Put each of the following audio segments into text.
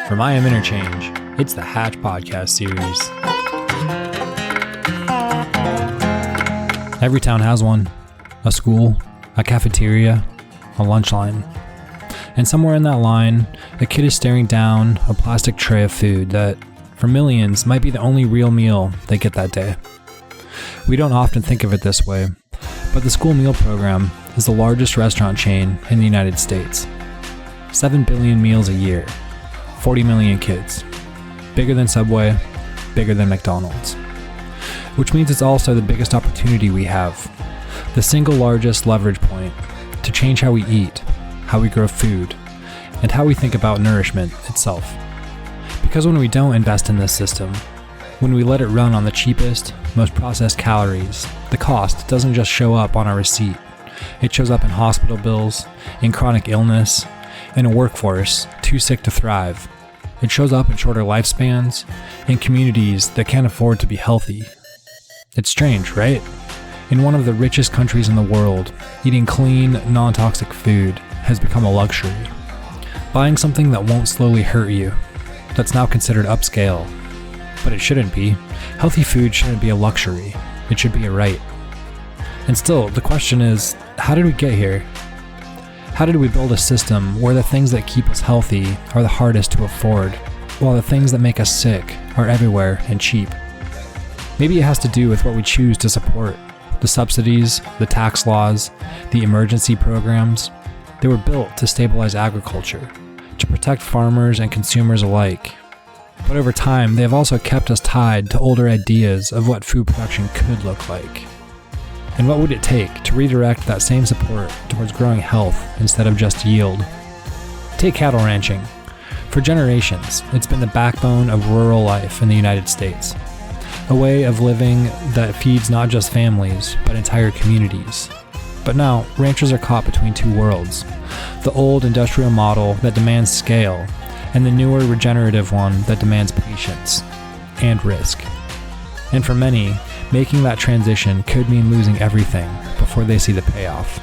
From I Am Interchange, it's the Hatch podcast series. Every town has one. A school, a cafeteria, a lunch line. And somewhere in that line, a kid is staring down a plastic tray of food that, for millions, might be the only real meal they get that day. We don't often think of it this way, but the school meal program is the largest restaurant chain in the United States. 7 billion meals a year, 40 million kids. Bigger than Subway, bigger than McDonald's. Which means it's also the biggest opportunity we have, the single largest leverage point to change how we eat, how we grow food, and how we think about nourishment itself. Because when we don't invest in this system, when we let it run on the cheapest, most processed calories, the cost doesn't just show up on our receipt. It shows up in hospital bills, in chronic illness, in a workforce too sick to thrive. It shows up in shorter lifespans, in communities that can't afford to be healthy. It's strange, right? In one of the richest countries in the world, eating clean, non-toxic food has become a luxury. Buying something that won't slowly hurt you, that's now considered upscale. But it shouldn't be. Healthy food shouldn't be a luxury. It should be a right. And still, the question is, how did we get here? How did we build a system where the things that keep us healthy are the hardest to afford, while the things that make us sick are everywhere and cheap? Maybe it has to do with what we choose to support. The subsidies, the tax laws, the emergency programs. They were built to stabilize agriculture, to protect farmers and consumers alike. But over time, they have also kept us tied to older ideas of what food production could look like. And what would it take to redirect that same support towards growing health instead of just yield? Take cattle ranching. For generations, it's been the backbone of rural life in the United States. A way of living that feeds not just families, but entire communities. But now, ranchers are caught between two worlds. The old industrial model that demands scale, and the newer regenerative one that demands patience and risk. And for many, making that transition could mean losing everything before they see the payoff.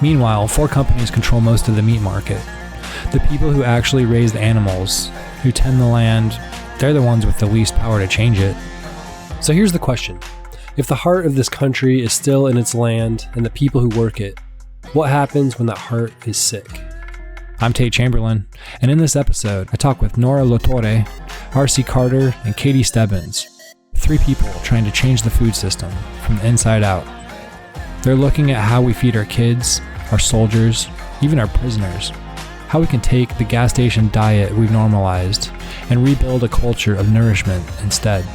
Meanwhile, 4 companies control most of the meat market. The people who actually raise the animals, who tend the land, they're the ones with the least power to change it. So here's the question. If the heart of this country is still in its land and the people who work it, what happens when that heart is sick? I'm Tate Chamberlain, and in this episode, I talk with Nora Lotore, R.C. Carter, and Katie Stebbins, 3 people trying to change the food system from the inside out. They're looking at how we feed our kids, our soldiers, even our prisoners, how we can take the gas station diet we've normalized and rebuild a culture of nourishment instead.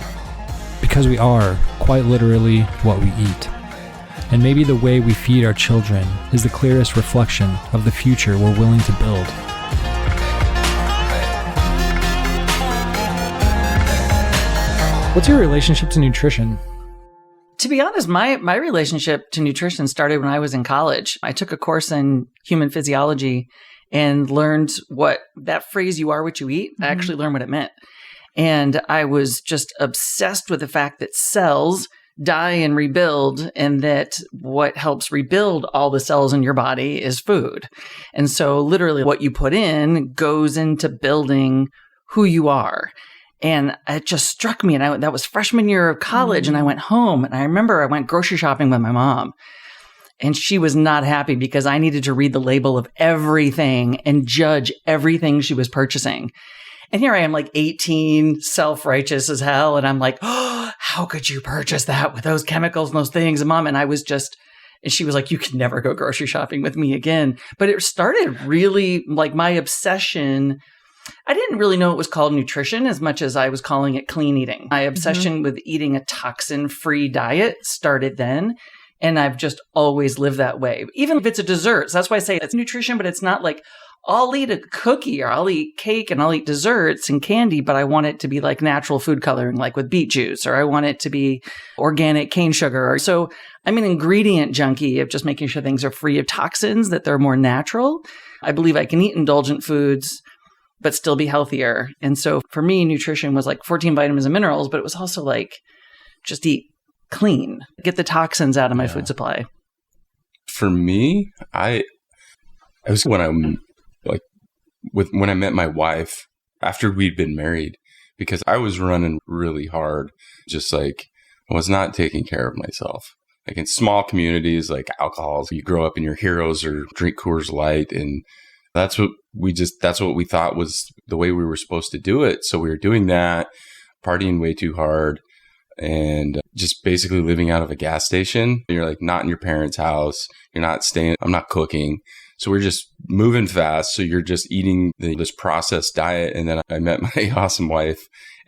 Because we are, quite literally, what we eat. And maybe the way we feed our children is the clearest reflection of the future we're willing to build. What's your relationship to nutrition? To be honest, my relationship to nutrition started when I was in college. I took a course in human physiology and learned what that phrase, you are what you eat. I actually learned what it meant. And I was just obsessed with the fact that cells die and rebuild, and that what helps rebuild all the cells in your body is food. And so literally what you put in goes into building who you are. And it just struck me. And that was freshman year of college. And I went home, and I remember I went grocery shopping with my mom. And she was not happy because I needed to read the label of everything and judge everything she was purchasing. And here I am, like 18, self-righteous as hell. And I'm like, oh, how could you purchase that with those chemicals and those things? And Mom, and she was like, you can never go grocery shopping with me again. But it started really like my obsession. I didn't really know it was called nutrition as much as I was calling it clean eating. My obsession with eating a toxin-free diet started then. And I've just always lived that way. Even if it's a dessert. So that's why I say it's nutrition, but it's not like, I'll eat a cookie or I'll eat cake and I'll eat desserts and candy, but I want it to be like natural food coloring, like with beet juice, or I want it to be organic cane sugar. So I'm an ingredient junkie of just making sure things are free of toxins, that they're more natural. I believe I can eat indulgent foods, but still be healthier. And so for me, nutrition was like 14 vitamins and minerals, but it was also like, just eat clean, get the toxins out of my food supply. For me, I was when I met my wife, after we'd been married, because I was running really hard, just like I was not taking care of myself. Like in small communities like alcohol, you grow up and your heroes or drink Coors Light, and that's what we thought was the way we were supposed to do it. So we were doing that, partying way too hard, and just basically living out of a gas station. You're like not in your parents' house. You're not staying. I'm not cooking. So we're just moving fast. So you're just eating this processed diet. And then I met my awesome wife,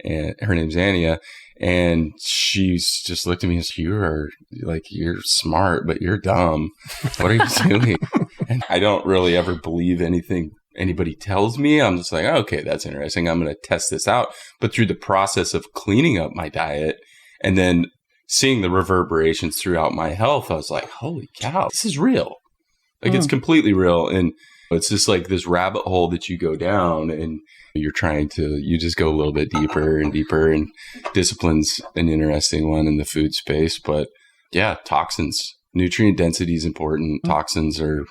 and her name's Ania. And she's just looked at me and said, you're smart, but you're dumb. What are you doing? And I don't really ever believe anything anybody tells me. I'm just like, okay, that's interesting. I'm going to test this out. But through the process of cleaning up my diet and then seeing the reverberations throughout my health, I was like, holy cow, this is real. Like it's completely real. And it's just like this rabbit hole that you go down, and you just go a little bit deeper and deeper, and discipline's an interesting one in the food space. But yeah, toxins, nutrient density is important. Toxins are,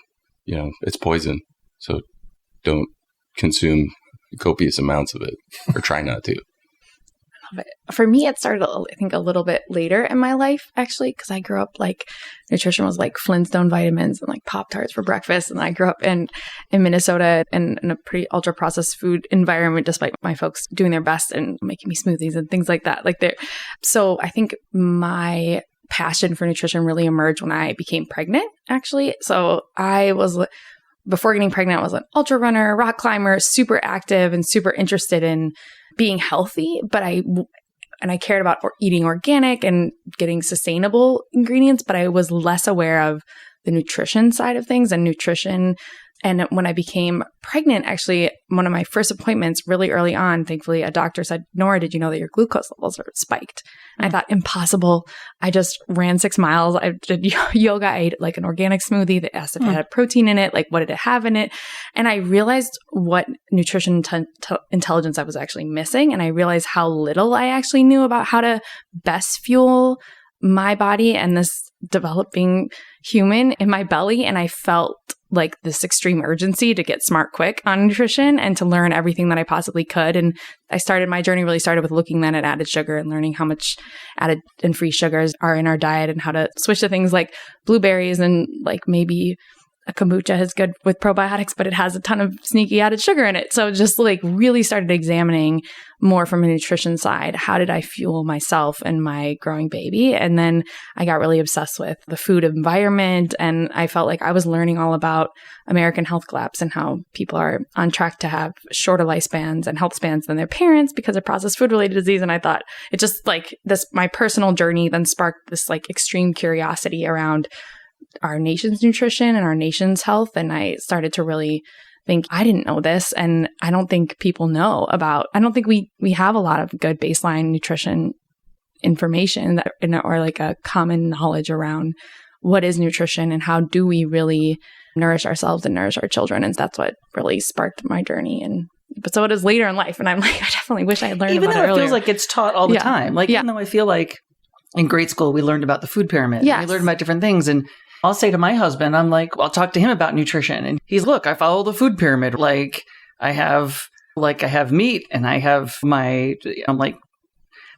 it's poison. So don't consume copious amounts of it, or try not to. For me, it started, I think, a little bit later in my life, actually, because I grew up like nutrition was like Flintstone vitamins and like Pop-Tarts for breakfast. And I grew up in Minnesota in a pretty ultra processed food environment, despite my folks doing their best and making me smoothies and things like that. So I think my passion for nutrition really emerged when I became pregnant, actually. So before getting pregnant, I was an ultra runner, rock climber, super active and super interested in being healthy, but I cared about eating organic and getting sustainable ingredients, but I was less aware of the nutrition side of things and nutrition. And when I became pregnant, actually, one of my first appointments really early on, thankfully, a doctor said, Nora, did you know that your glucose levels are spiked? And I thought, impossible. I just ran 6 miles. I did yoga. I ate like an organic smoothie that asked if it had protein in it, like what did it have in it? And I realized what nutrition intelligence I was actually missing. And I realized how little I actually knew about how to best fuel my body and this developing human in my belly. And I felt like this extreme urgency to get smart quick on nutrition and to learn everything that I possibly could. And my journey really started with looking then at added sugar and learning how much added and free sugars are in our diet and how to switch to things like blueberries, and like maybe a kombucha is good with probiotics, but it has a ton of sneaky added sugar in it. So just like really started examining more from a nutrition side. How did I fuel myself and my growing baby? And then I got really obsessed with the food environment. And I felt like I was learning all about American health collapse and how people are on track to have shorter lifespans and health spans than their parents because of processed food related disease. And I thought it just like this, my personal journey then sparked this like extreme curiosity around our nation's nutrition and our nation's health. And I started to really think, I didn't know this. And I don't think people know about, I don't think we have a lot of good baseline nutrition information or like a common knowledge around what is nutrition and how do we really nourish ourselves and nourish our children. And that's what really sparked my journey. But so it is later in life. And I'm like, I definitely wish I had learned about it earlier. Even though it feels like it's taught all the time. Like, even though I feel like in grade school, we learned about the food pyramid. Yes. We learned about different things. And I'll say to my husband, I'm like, I'll talk to him about nutrition. And he's, look, I follow the food pyramid. Like I have meat and I have I'm like,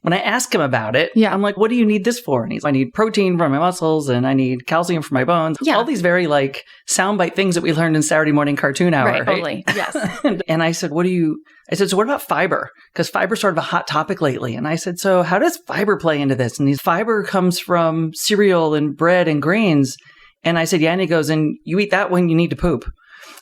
when I ask him about it, I'm like, what do you need this for? And he's, I need protein for my muscles and I need calcium for my bones. Yeah. All these very like soundbite things that we learned in Saturday morning cartoon hour. Right, totally. Yes. And I said, so what about fiber? Because fiber's sort of a hot topic lately. And I said, so how does fiber play into this? And fiber comes from cereal and bread and grains. And I said, yeah. And he goes, and you eat that when you need to poop.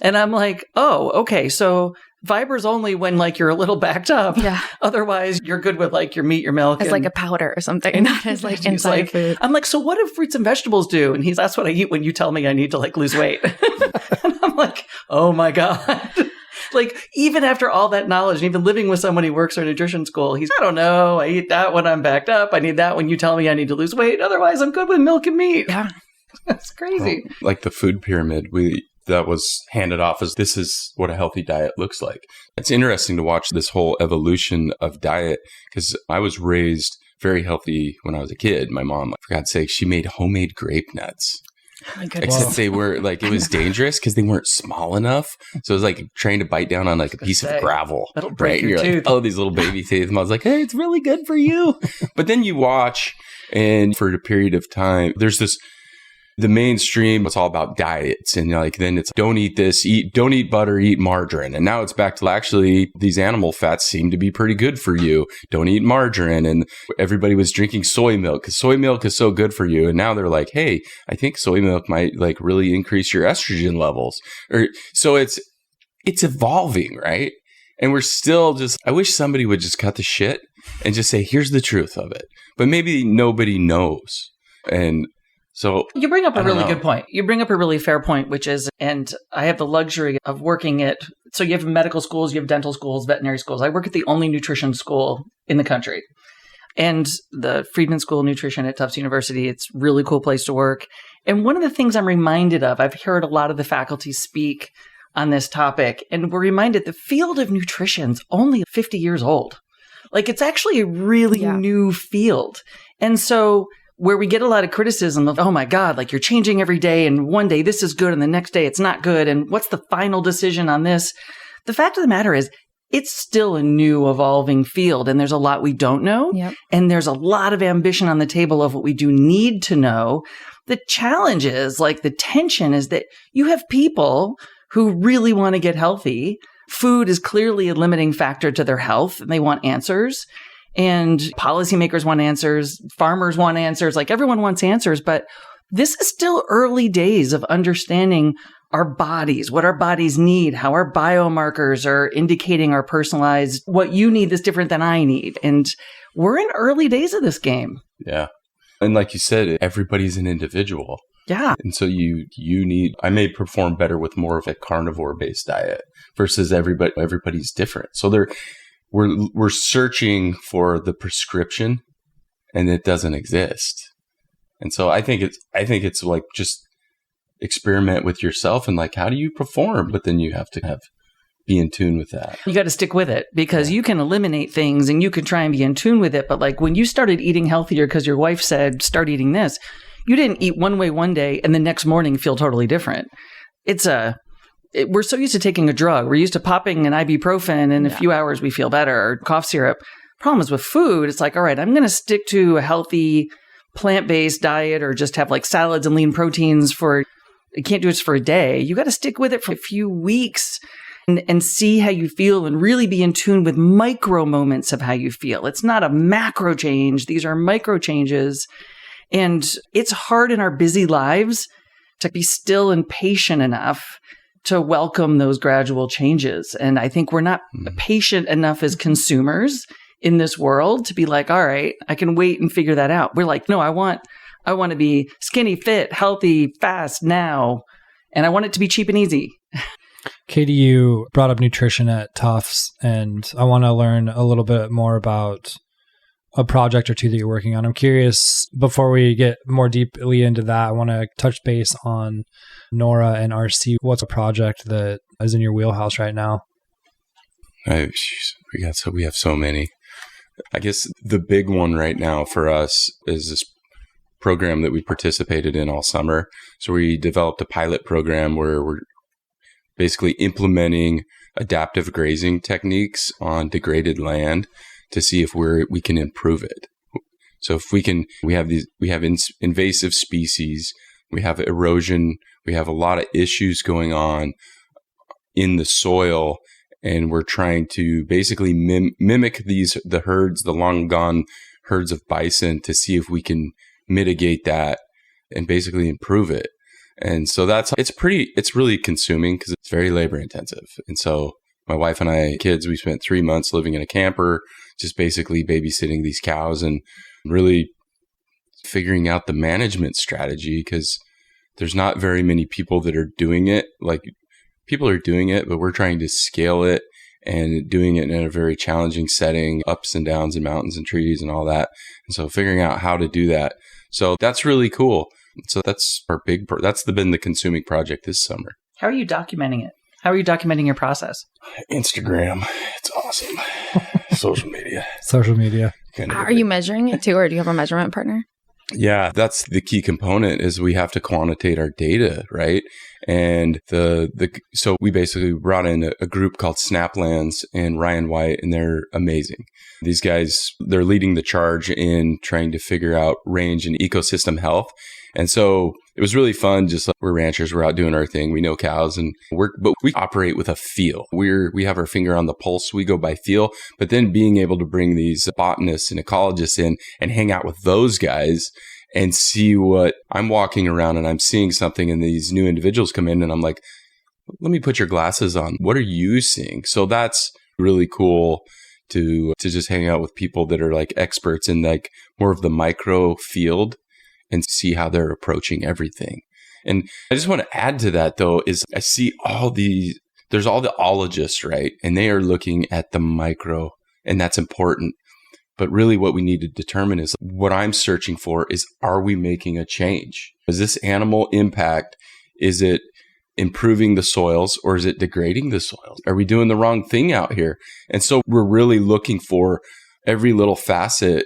And I'm like, oh, okay. So fiber's only when like you're a little backed up. Yeah. Otherwise, you're good with like your meat, your milk. As like a powder or something. Not as like inside food. I'm like, so what do fruits and vegetables do? And that's what I eat when you tell me I need to like lose weight. And I'm like, oh my God. Like, even after all that knowledge, and even living with someone who works at a nutrition school, I don't know. I eat that when I'm backed up. I need that when you tell me I need to lose weight. Otherwise, I'm good with milk and meat. Yeah. That's crazy. Well, like the food pyramid, that was handed off as this is what a healthy diet looks like. It's interesting to watch this whole evolution of diet because I was raised very healthy when I was a kid. My mom, for God's sake, she made homemade grape nuts. Oh my goodness. Except they were like, it was dangerous because they weren't small enough. So it was like trying to bite down on like a piece of gravel. That'll break And your you're tooth. like, oh, these little baby teeth. And I was like, hey, it's really good for you. But then you watch, and for a period of time, there's the mainstream, it's all about diets. And like, then it's don't eat this, don't eat butter, eat margarine. And now it's back to actually these animal fats seem to be pretty good for you. Don't eat margarine. And everybody was drinking soy milk because soy milk is so good for you. And now they're like, hey, I think soy milk might like really increase your estrogen levels. So it's evolving, right? And we're still I wish somebody would just cut the shit and just say, here's the truth of it. But maybe nobody knows. And so you bring up a really good point. You bring up a really fair point, which is, and I have the luxury of working at, so you have medical schools, you have dental schools, veterinary schools. I work at the only nutrition school in the country. And the Friedman School of Nutrition at Tufts University, it's a really cool place to work. And one of the things I'm reminded of, I've heard a lot of the faculty speak on this topic, and we're reminded the field of nutrition's only 50 years old. Like, it's actually a really new field. And so where we get a lot of criticism of, oh my God, like you're changing every day and one day this is good and the next day it's not good. And what's the final decision on this? The fact of the matter is it's still a new evolving field and there's a lot we don't know. Yep. And there's a lot of ambition on the table of what we do need to know. The challenge is, like, the tension is that you have people who really want to get healthy. Food is clearly a limiting factor to their health and they want answers. And policymakers want answers, farmers want answers, like everyone wants answers. But this is still early days of understanding our bodies, what our bodies need, how our biomarkers are indicating our personalized, what you need is different than I need. And we're in early days of this game. Yeah. And like you said, everybody's an individual. Yeah. And so I may perform better with more of a carnivore based diet versus everybody's different. So we're searching for the prescription and it doesn't exist. And so I think it's like just experiment with yourself and like, how do you perform? But then you have to be in tune with that. You got to stick with it because you can eliminate things and you can try and be in tune with it. But like when you started eating healthier because your wife said, start eating this, you didn't eat one way one day and the next morning feel totally different. We're so used to taking a drug. We're used to popping an ibuprofen and in a few hours we feel better, or cough syrup. Problem is with food, it's like, all right, I'm going to stick to a healthy plant-based diet or just have like salads and lean proteins you can't do this for a day. You got to stick with it for a few weeks and see how you feel and really be in tune with micro moments of how you feel. It's not a macro change. These are micro changes. And it's hard in our busy lives to be still and patient enough to welcome those gradual changes. And I think we're not patient enough as consumers in this world to be like, all right, I can wait and figure that out. We're like, no, I want to be skinny, fit, healthy, fast now. And I want it to be cheap and easy. Katie, you brought up nutrition at Tufts, and I want to learn a little bit more about a project or two that you're working on. I'm curious, before we get more deeply into that, I want to touch base on Nora and RC. What's a project that is in your wheelhouse right now? We have so many. I guess the big one right now for us is this program that we participated in all summer. So we developed a pilot program where we're basically implementing adaptive grazing techniques on degraded land to see if we can improve it. So if we have invasive species, we have erosion, we have a lot of issues going on in the soil, and we're trying to basically mimic the herds, the long gone herds of bison, to see if we can mitigate that and basically improve it. And so it's really consuming because it's very labor intensive. And so my wife and I, kids, we spent 3 months living in a camper, just basically babysitting these cows and really figuring out the management strategy, because there's not very many people that are doing it. Like, people are doing it, but we're trying to scale it and doing it in a very challenging setting, ups and downs and mountains and trees and all that. And so figuring out how to do that. So that's really cool. So that's our that's been the consuming project this summer. How are you documenting it? How are you documenting your process? Instagram. It's awesome. Social media. Social media. Are you measuring it too, or do you have a measurement partner? Yeah, that's the key component is we have to quantitate our data, right? And so we basically brought in a group called Snaplands and Ryan White, and they're amazing. These guys, they're leading the charge in trying to figure out range and ecosystem health. And so it was really fun. Just like we're ranchers, we're out doing our thing. We know cows but we operate with a feel. We have our finger on the pulse. We go by feel, but then being able to bring these botanists and ecologists in and hang out with those guys and see what I'm walking around and I'm seeing something, and these new individuals come in and I'm like, let me put your glasses on. What are you seeing? So that's really cool to just hang out with people that are like experts in like more of the micro field and see how they're approaching everything. And I just want to add to that though, is I see there's all the ologists, right? And they are looking at the micro, and that's important. But really what we need to determine is what I'm searching for is, are we making a change? Is this animal impact, is it improving the soils or is it degrading the soils? Are we doing the wrong thing out here? And so we're really looking for every little facet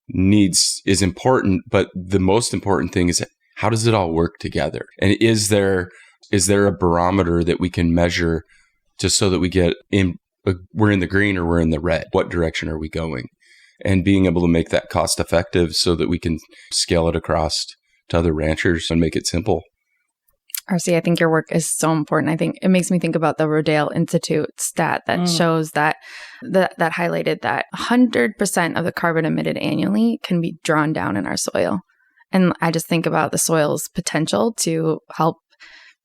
is important, but the most important thing is how does it all work together? And is there a barometer that we can measure just so that we get we're in the green or we're in the red? What direction are we going? And being able to make that cost effective so that we can scale it across to other ranchers and make it simple. RC, I think your work is so important. I think it makes me think about the Rodale Institute stat that shows that highlighted that 100% of the carbon emitted annually can be drawn down in our soil. And I just think about the soil's potential to help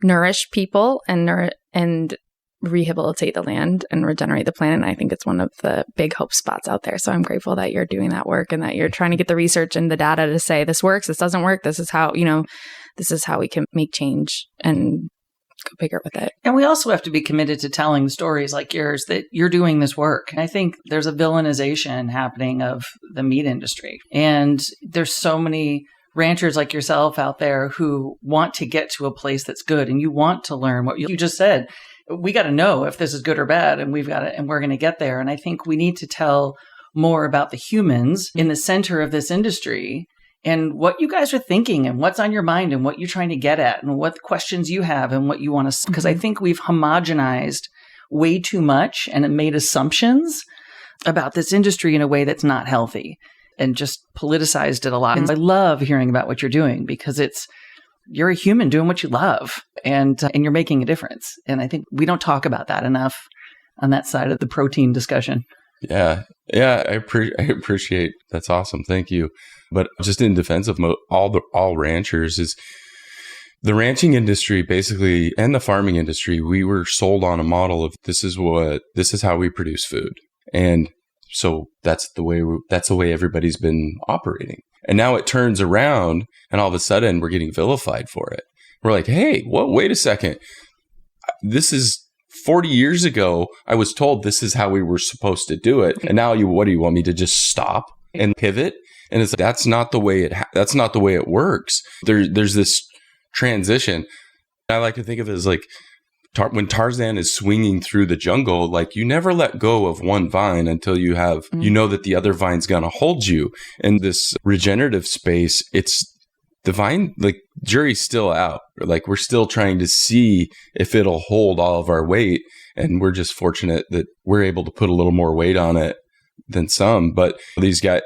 nourish people and rehabilitate the land and regenerate the planet. And I think it's one of the big hope spots out there. So I'm grateful that you're doing that work and that you're trying to get the research and the data to say this works, this doesn't work, this is how we can make change and go bigger with it. And we also have to be committed to telling stories like yours that you're doing this work. And I think there's a villainization happening of the meat industry. And there's so many ranchers like yourself out there who want to get to a place that's good, and you want to learn what you just said. We got to know if this is good or bad, and we're going to get there. And I think we need to tell more about the humans in the center of this industry and what you guys are thinking and what's on your mind and what you're trying to get at and what questions you have and what you want to, because I think we've homogenized way too much and made assumptions about this industry in a way that's not healthy and just politicized it a lot. And I love hearing about what you're doing because you're a human doing what you love and you're making a difference. And I think we don't talk about that enough on that side of the protein discussion. Yeah. I appreciate. That's awesome. Thank you. But just in defense of all ranchers, is the ranching industry basically, and the farming industry, we were sold on a model of this is how we produce food. And so that's the way everybody's been operating. And now it turns around and all of a sudden we're getting vilified for it. We're like, hey, wait a second. This is 40 years ago. I was told this is how we were supposed to do it. And now what do you want me to just stop and pivot? And it's that's not the way it works. There's this transition. I like to think of it as like when Tarzan is swinging through the jungle, like you never let go of one vine until you have, you know that the other vine's going to hold you. In this regenerative space, it's the vine, like jury's still out. Like we're still trying to see if it'll hold all of our weight. And we're just fortunate that we're able to put a little more weight on it than some. But these guys,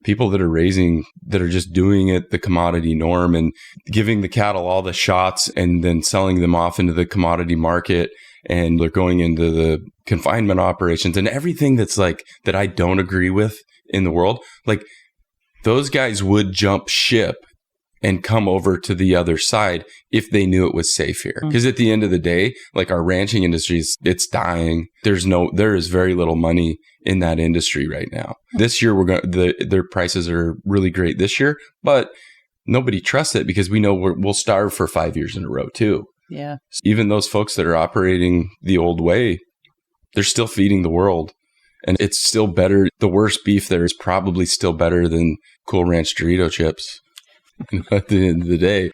people that are just doing it the commodity norm and giving the cattle all the shots and then selling them off into the commodity market, and they're going into the confinement operations and everything that's like that I don't agree with in the world. Like those guys would jump ship and come over to the other side if they knew it was safe here. Because at the end of the day, like our ranching industry, it's dying. There is very little money in that industry right now. This year, their prices are really great this year, but nobody trusts it because we know we'll starve for 5 years in a row too. Yeah. Even those folks that are operating the old way, they're still feeding the world. And it's still better. The worst beef there is probably still better than Cool Ranch Dorito chips. At the end of the day.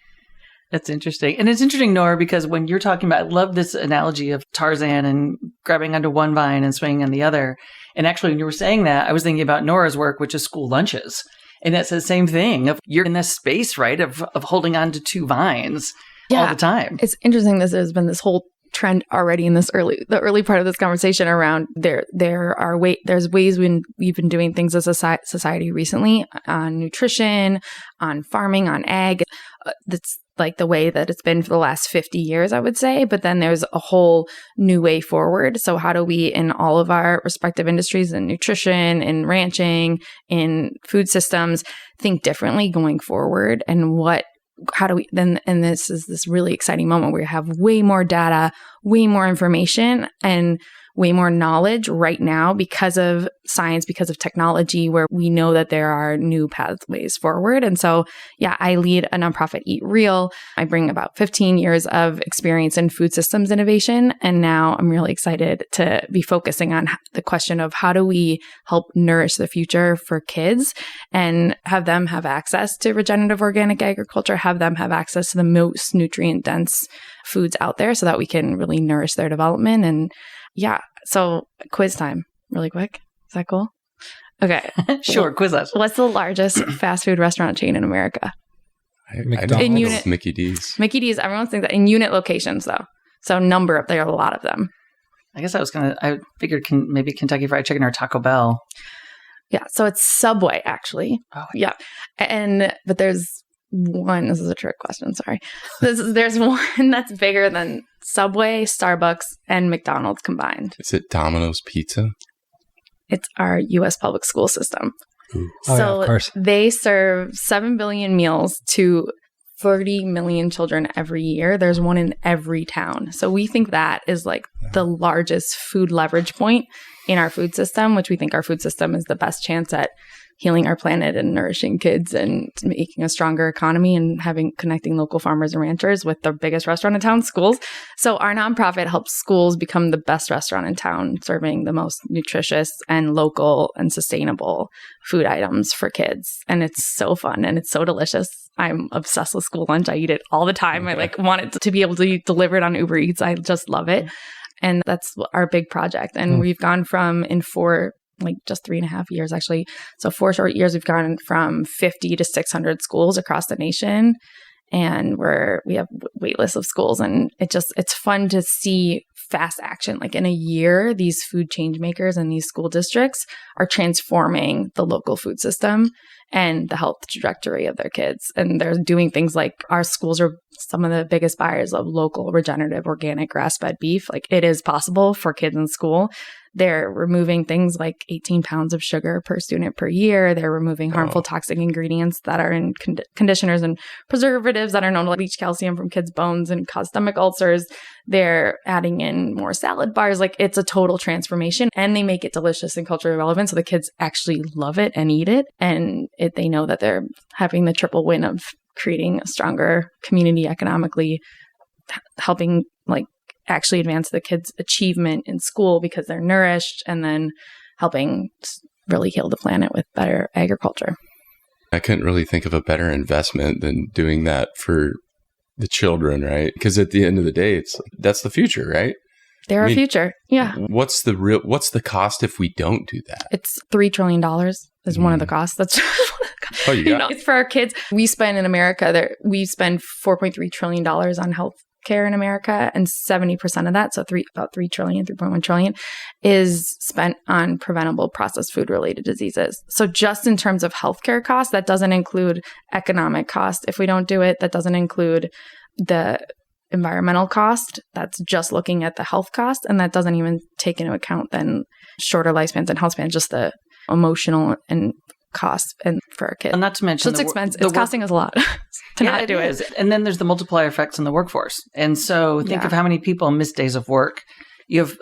That's interesting. And it's interesting, Nora, because when you're talking about, I love this analogy of Tarzan and grabbing onto one vine and swinging on the other. And actually, when you were saying that, I was thinking about Nora's work, which is school lunches. And it's the same thing of you're in this space, right? Of holding on to two vines all the time. It's interesting that there's been this whole trend already in the early part of this conversation around there's ways we've been doing things as a society recently on nutrition, on farming, on ag. That's like the way that it's been for the last 50 years, I would say. But then there's a whole new way forward. So how do we, in all of our respective industries, in nutrition, in ranching, in food systems, think differently going forward? And how do we then, and this is this really exciting moment where we have way more data, way more information, and way more knowledge right now because of science, because of technology, where we know that there are new pathways forward. And so, I lead a nonprofit, Eat Real. I bring about 15 years of experience in food systems innovation. And now I'm really excited to be focusing on the question of how do we help nourish the future for kids and have them have access to regenerative organic agriculture, have them have access to the most nutrient dense foods out there so that we can really nourish their development. And so quiz time really quick. Is that cool? Okay. Sure. Quiz us. What's the largest fast food restaurant chain in America? McDonald's. In unit, Mickey D's. Mickey D's. Everyone thinks that in unit locations though. So there are a lot of them. I guess I figured maybe Kentucky Fried Chicken or Taco Bell. Yeah. So it's Subway actually. Oh, yeah. But there's one, this is a trick question, sorry. There's one that's bigger than Subway, Starbucks, and McDonald's combined. Is it Domino's Pizza? It's our U.S. public school system. Ooh. So of course. they serve 7 billion meals to 30 million children every year. There's one in every town. So we think that is like the largest food leverage point in our food system, which we think our food system is the best chance at healing our planet and nourishing kids and making a stronger economy and connecting local farmers and ranchers with the biggest restaurant in town, schools. So our nonprofit helps schools become the best restaurant in town, serving the most nutritious and local and sustainable food items for kids. And it's so fun and it's so delicious. I'm obsessed with school lunch. I eat it all the time. I want it to be able to be delivered on Uber Eats. I just love it. And that's our big project. And we've gone from just 3.5 years actually. So 4 short years, we've gone from 50 to 600 schools across the nation. And we have wait lists of schools. And it's fun to see fast action. Like in a year, these food change makers and these school districts are transforming the local food system and the health trajectory of their kids. And they're doing things like our schools are some of the biggest buyers of local, regenerative, organic, grass-fed beef. Like it is possible for kids in school. They're removing things like 18 pounds of sugar per student per year. They're removing harmful toxic ingredients that are in conditioners and preservatives that are known to leach calcium from kids' bones and cause stomach ulcers. They're adding in more salad bars. Like it's a total transformation, and they make it delicious and culturally relevant. So the kids actually love it and eat it. And they know that they're having the triple win of creating a stronger community economically, helping actually advance the kids' achievement in school because they're nourished, and then helping really heal the planet with better agriculture. I couldn't really think of a better investment than doing that for the children, right? Because at the end of the day, that's the future, right? They're our future. Yeah. What's the cost if we don't do that? It's $3 trillion is one of the costs. That's it's for our kids. We spend in America we spend $4.3 trillion on health care in America, and 70% of that, so about 3 trillion, 3.1 trillion, is spent on preventable processed food related diseases. So just in terms of healthcare costs, that doesn't include economic cost. If we don't do it, that doesn't include the environmental cost. That's just looking at the health cost, and that doesn't even take into account then shorter lifespans and health spans, just the emotional and costs and for our kids. And not to mention, so it's expensive. It's costing us a lot to not do it. And then there's the multiplier effects in the workforce. And so think of how many people miss days of work.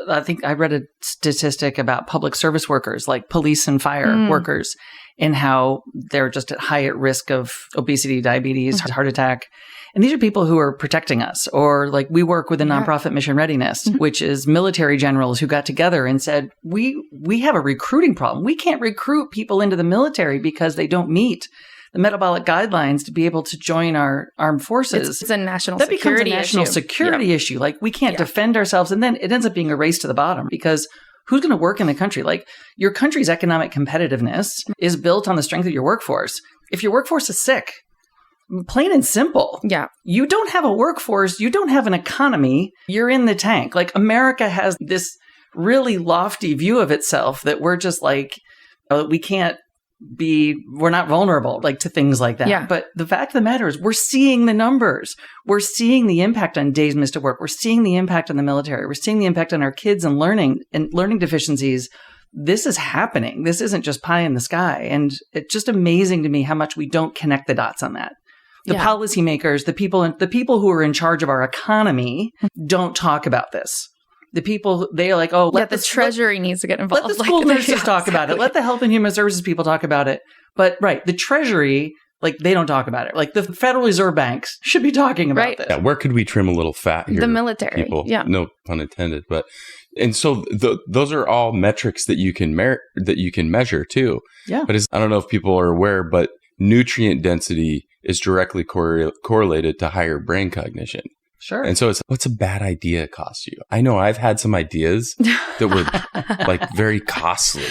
I think I read a statistic about public service workers, like police and fire workers, and how they're just at high risk of obesity, diabetes, heart attack. And these are people who are protecting us. Or like we work with a nonprofit Mission Readiness, which is military generals who got together and said, we have a recruiting problem. We can't recruit people into the military because they don't meet the metabolic guidelines to be able to join our armed forces. It's a national that security becomes a national issue. security issue. Like we can't defend ourselves. And then it ends up being a race to the bottom because who's going to work in the country? Like, your country's economic competitiveness is built on the strength of your workforce. If your workforce is sick, plain and simple. Yeah. You don't have a workforce. You don't have an economy. You're in the tank. Like, America has this really lofty view of itself that we're just like, we're not vulnerable like to things like that. Yeah. But the fact of the matter is we're seeing the numbers. We're seeing the impact on days missed at work. We're seeing the impact on the military. We're seeing the impact on our kids and learning deficiencies. This is happening. This isn't just pie in the sky. And it's just amazing to me how much we don't connect the dots on that. The policymakers, the people who are in charge of our economy don't talk about this. The people, they're like, oh, the Treasury needs to get involved. Let the school nurses talk about it. Let the Health and Human Services people talk about it. But the Treasury, like, they don't talk about it. Like, the Federal Reserve banks should be talking about this. Yeah, where could we trim a little fat here? The military. People, yeah. No pun intended. And so those are all metrics that you can measure too. Yeah. But I don't know if people are aware, but nutrient density is directly correlated to higher brain cognition. Sure. And so what's a bad idea cost you? I know I've had some ideas that were like very costly.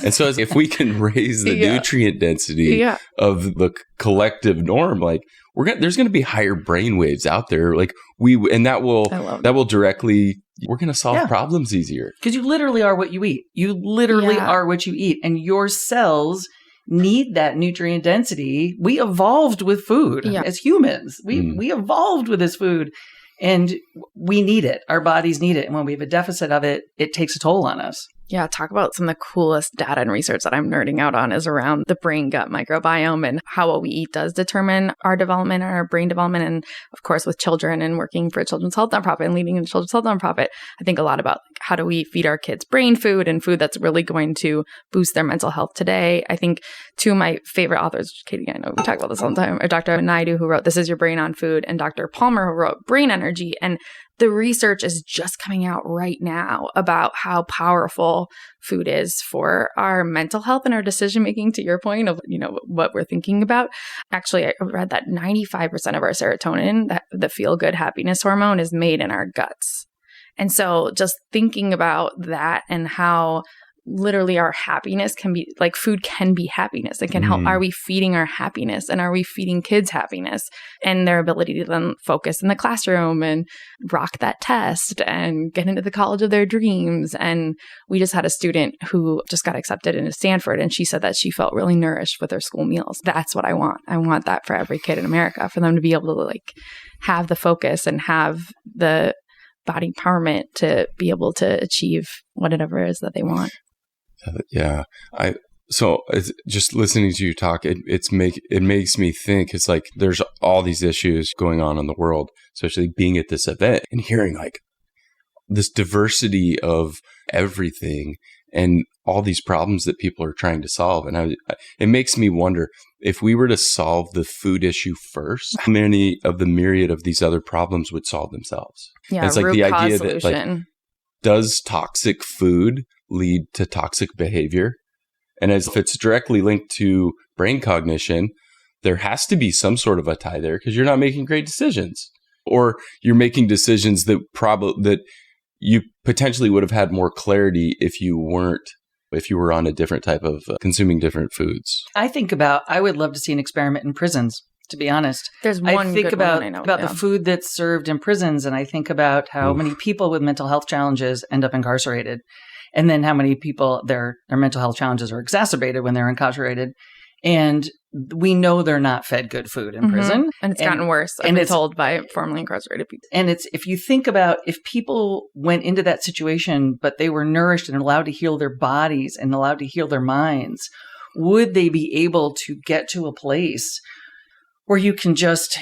And so if we can raise the nutrient density of the collective norm, like there's going to be higher brain waves out there. Like that will directly, we're going to solve problems easier. Because you literally are what you eat. You literally are what you eat. And your cells need that nutrient density. We evolved with food as humans. We evolved with this food, and we need it. Our bodies need it. And when we have a deficit of it, it takes a toll on us. Yeah, talk about some of the coolest data and research that I'm nerding out on is around the brain-gut microbiome and how what we eat does determine our development and our brain development. And of course, with children and working for a children's health nonprofit and leading a children's health nonprofit, I think a lot about how do we feed our kids brain food and food that's really going to boost their mental health today. I think two of my favorite authors, Katie, I know we talk about this all the time, are Dr. Naidu, who wrote This Is Your Brain on Food, and Dr. Palmer, who wrote Brain Energy. And the research is just coming out right now about how powerful food is for our mental health and our decision making, to your point of, what we're thinking about. Actually, I read that 95% of our serotonin, the feel-good happiness hormone, is made in our guts. And so just thinking about that and how literally our happiness can be, like, food can be happiness. It can help. Are we feeding our happiness, and are we feeding kids happiness and their ability to then focus in the classroom and rock that test and get into the college of their dreams? And we just had a student who just got accepted into Stanford, and she said that she felt really nourished with her school meals. That's what I want. I want that for every kid in America, for them to be able to have the focus and have the body empowerment to be able to achieve whatever it is that they want. Yeah. So it's just listening to you talk, it makes me think it's like there's all these issues going on in the world, especially being at this event and hearing this diversity of everything and all these problems that people are trying to solve. And it makes me wonder, if we were to solve the food issue first, how many of the myriad of these other problems would solve themselves? Yeah, and it's like the idea solution. that does toxic food lead to toxic behavior? And as if it's directly linked to brain cognition, there has to be some sort of a tie there, because you're not making great decisions, or you're making decisions that you potentially would have had more clarity if you were on a different type of consuming different foods. I would love to see an experiment in prisons, to be honest. There's one I think good about, one I know, about the food that's served in prisons, and I think about how many people with mental health challenges end up incarcerated, and then how many people their mental health challenges are exacerbated when they're incarcerated. And we know they're not fed good food in prison. And it's gotten worse, I've been told, by formerly incarcerated people. And if you think about, if people went into that situation, but they were nourished and allowed to heal their bodies and allowed to heal their minds, would they be able to get to a place where you can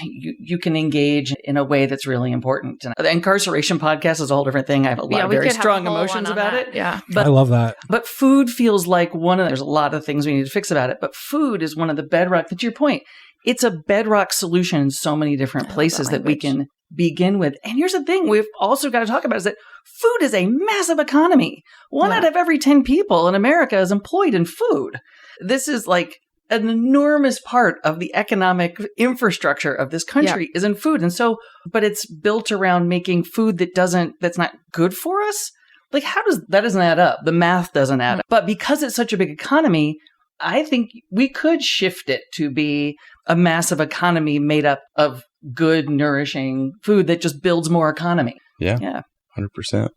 you can engage in a way that's really important? And the incarceration podcast is a whole different thing. I have a lot of very strong emotions about it. Yeah. But I love that. But food feels like there's a lot of things we need to fix about it, but food is one of the bedrock, to your point, it's a bedrock solution in so many different places that we can begin with. And here's the thing we've also got to talk about, is that food is a massive economy. One out of every 10 people in America is employed in food. This is like an enormous part of the economic infrastructure of this country is in food. And so, but it's built around making food that's not good for us. Like, that doesn't add up. The math doesn't add up. But because it's such a big economy, I think we could shift it to be a massive economy made up of good, nourishing food that just builds more economy. Yeah. 100%.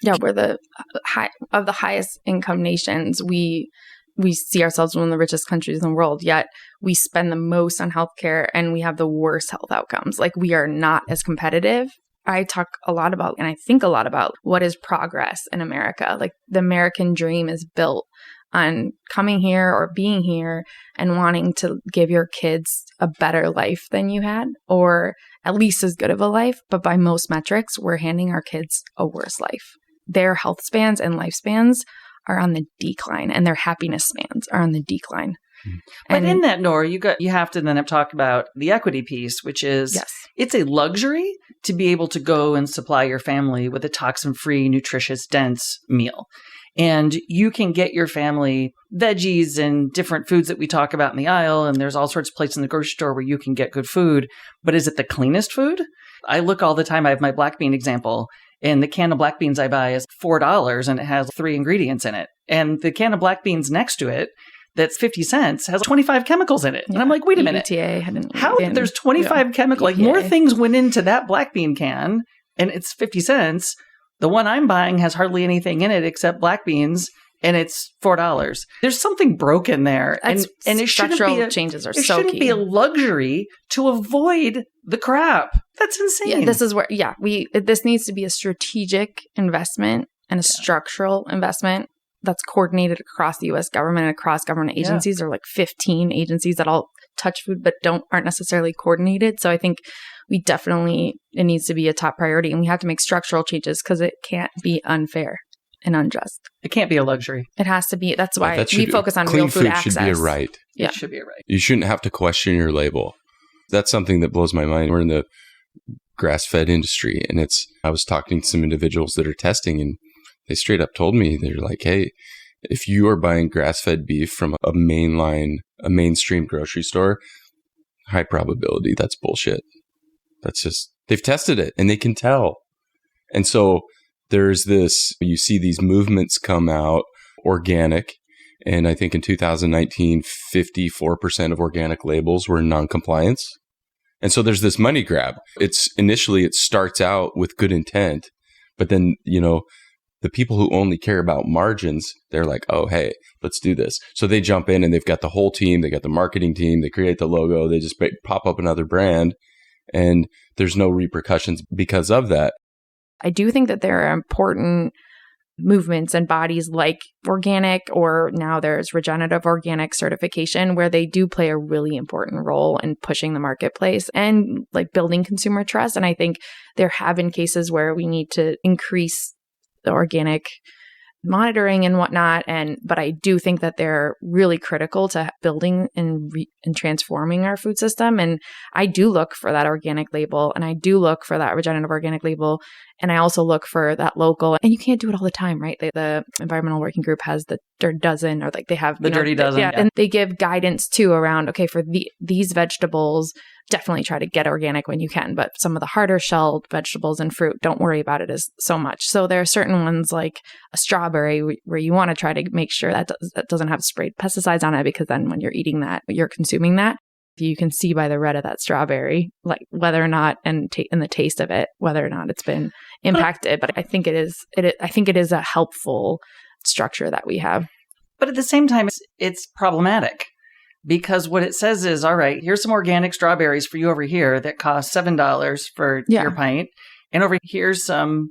Yeah, we're the highest income nations. We see ourselves as one of the richest countries in the world, yet we spend the most on healthcare and we have the worst health outcomes. Like, we are not as competitive. I talk a lot about, and I think a lot about, what is progress in America. Like, the American dream is built on coming here or being here and wanting to give your kids a better life than you had, or at least as good of a life. But by most metrics, we're handing our kids a worse life. Their health spans and lifespans are on the decline, and their happiness spans are on the decline. But in that, Nora, you have to then talk about the equity piece, which is, it's a luxury to be able to go and supply your family with a toxin-free, nutritious, dense meal. And you can get your family veggies and different foods that we talk about in the aisle. And there's all sorts of places in the grocery store where you can get good food. But is it the cleanest food? I look all the time. I have my black bean example. And the can of black beans I buy is $4 and it has 3 ingredients in it. And the can of black beans next to it, that's 50 cents, has 25 chemicals in it. And I'm like, wait a minute. How there's 25 chemicals? Like, more things went into that black bean can and it's 50 cents. The one I'm buying has hardly anything in it except black beans, and it's $4. There's something broken there. And it shouldn't be changes are it so shouldn't key. be a luxury to avoid the crap. That's insane. Yeah, this is where, this needs to be a strategic investment and a structural investment that's coordinated across the U.S. government and across government agencies. There are like 15 agencies that all touch food but aren't necessarily coordinated. So I think it needs to be a top priority, and we have to make structural changes because it can't be unfair and unjust. It can't be a luxury. It has to be. That's why we focus on real food access. Clean food should be a right. Yeah. It should be a right. You shouldn't have to question your label. That's something that blows my mind. We're in the grass-fed industry, and I was talking to some individuals that are testing, and they straight up told me, they're like, hey, if you are buying grass-fed beef from a mainstream grocery store, high probability that's bullshit. That's just, they've tested it and they can tell. And so there's you see these movements come out, organic. And I think in 2019, 54% of organic labels were in non-compliance. And so there's this money grab. Initially it starts out with good intent, but then, the people who only care about margins, they're like, oh, hey, let's do this. So they jump in and they've got the whole team. They got the marketing team. They create the logo. They just pop up another brand. And there's no repercussions because of that. I do think that there are important movements and bodies like organic, or now there's regenerative organic certification, where they do play a really important role in pushing the marketplace and like building consumer trust. And I think there have been cases where we need to increase the organic monitoring and whatnot. But I do think that they're really critical to building and transforming our food system. And I do look for that organic label, and I do look for that regenerative organic label. And I also look for that local. And you can't do it all the time, right? The Environmental Working Group has the Dirty Dozen, or like they have the Dirty Dozen. Yeah, and they give guidance too around, okay, for these vegetables, definitely try to get organic when you can. But some of the harder shelled vegetables and fruit, don't worry about it as so much. So there are certain ones like a strawberry where you want to try to make sure that doesn't have sprayed pesticides on it, because then when you're eating that, you're consuming that. You can see by the red of that strawberry, like whether or not, and the taste of it, whether or not it's been impacted. But I think it is a helpful structure that we have. But at the same time, it's problematic, because what it says is, all right, here's some organic strawberries for you over here that cost $7 for your pint, and over here's some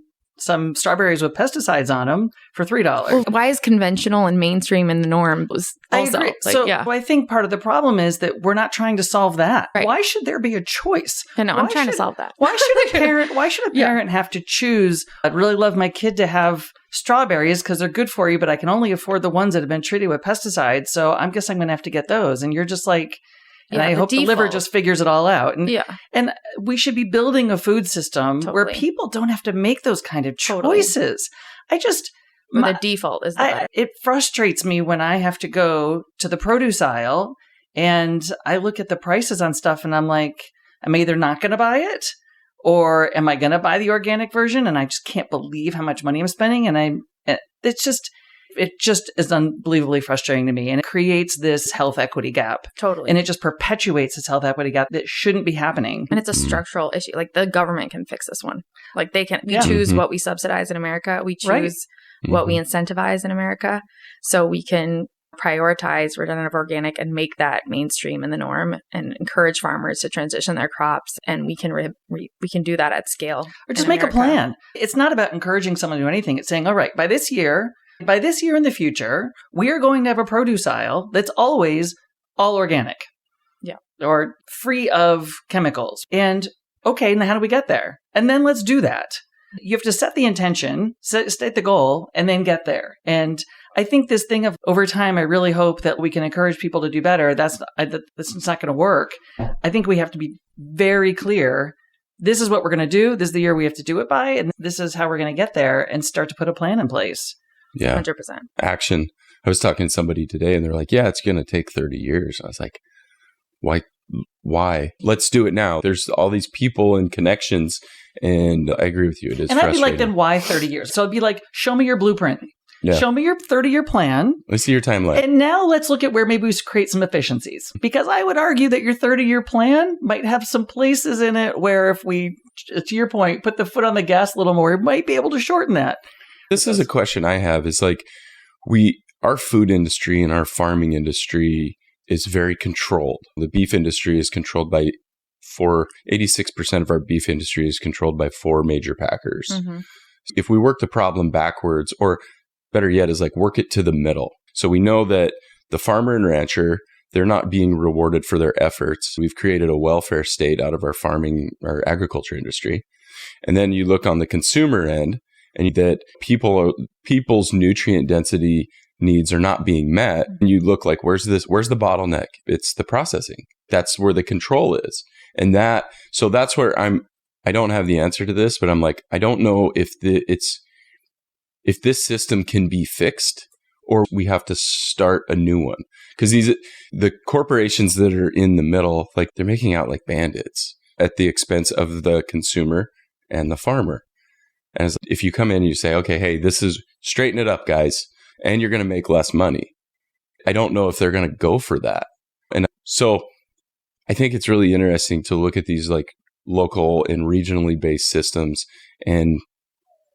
strawberries with pesticides on them for $3. Well, why is conventional and mainstream in the norm also? I agree. I think part of the problem is that we're not trying to solve that. Right. Why should there be a choice? I know, I'm trying to solve that. Why should a parent have to choose? I'd really love my kid to have strawberries because they're good for you, but I can only afford the ones that have been treated with pesticides. So I guess I'm going to have to get those. And you're just like, and I hope the liver just figures it all out. And we should be building a food system where people don't have to make those kind of choices. The default is that. It frustrates me when I have to go to the produce aisle and I look at the prices on stuff and I'm like, I'm either not going to buy it Or am I going to buy the organic version? And I just can't believe how much money I'm spending. And it just is unbelievably frustrating to me. And it creates this health equity gap. Totally. And it just perpetuates this health equity gap that shouldn't be happening. And it's a structural issue. Like the government can fix this one. Like we choose what we subsidize in America. We choose what we incentivize in America. So we can prioritize regenerative organic and make that mainstream and the norm and encourage farmers to transition their crops. And we can we can do that at scale. Or just make a plan. It's not about encouraging someone to do anything. It's saying, all right, by this year in the future, we are going to have a produce aisle that's always all organic. Yeah. Or free of chemicals. And okay, now how do we get there? And then let's do that. You have to set the intention, state the goal, and then get there. And I think this thing of over time, I really hope that we can encourage people to do better. That's not going to work. I think we have to be very clear. This is what we're going to do. This is the year we have to do it by. And this is how we're going to get there and start to put a plan in place. Yeah. 100%. Action. I was talking to somebody today and they're like, yeah, it's going to take 30 years. I was like, why? Let's do it now. There's all these people and connections. And I agree with you. It is and I'd be like, frustrating. then why 30 years? So it'd be like, show me your blueprint. Yeah. Show me your 30-year plan. Let's see your timeline. And now let's look at where maybe we create some efficiencies. Because I would argue that your 30-year plan might have some places in it where if we, to your point, put the foot on the gas a little more, we might be able to shorten that. This is a question I have. Is like, our food industry and our farming industry is very controlled. The beef industry is controlled by 86% of our beef industry is controlled by 4 major packers. Mm-hmm. If we work the problem backwards, or better yet, is like work it to the middle. So we know that the farmer and rancher, they're not being rewarded for their efforts. We've created a welfare state out of our farming, our agriculture industry. And then you look on the consumer end, and that people's nutrient density needs are not being met. And you look like, where's the bottleneck? It's the processing. That's where the control is. And so that's where I don't have the answer to this, but I'm like, I don't know if this system can be fixed or we have to start a new one. Because the corporations that are in the middle, like they're making out like bandits at the expense of the consumer and the farmer. And if you come in and you say, okay, hey, this is straighten it up, guys, and you're going to make less money. I don't know if they're going to go for that. And so I think it's really interesting to look at these like local and regionally based systems and